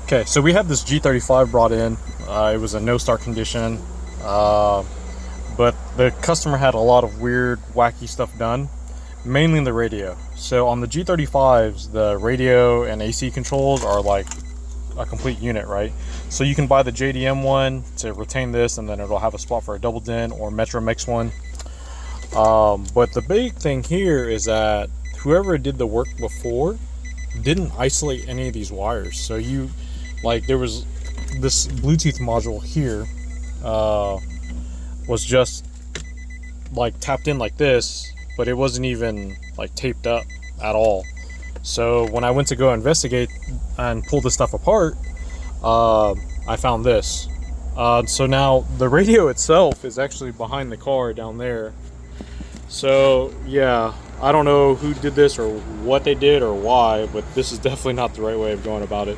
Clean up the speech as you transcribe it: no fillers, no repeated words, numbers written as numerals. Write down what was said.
Okay, so we had this G35 brought in. It was a no start condition, but the customer had a lot of weird, wacky stuff done, mainly in the radio. So on the G35s, the radio and AC controls are like a complete unit, right? So you can buy the JDM one to retain this, and then it'll have a spot for a double din or Metro Mix one. But the big thing here is that whoever did the work before didn't isolate any of these wires. So there was this Bluetooth module here was just like tapped in like this, but it wasn't even like taped up at all. So when I went to go investigate and pull this stuff apart, I found this. So now the radio itself is actually behind the car down there. So yeah, I don't know who did this or what they did or why, but this is definitely not the right way of going about it.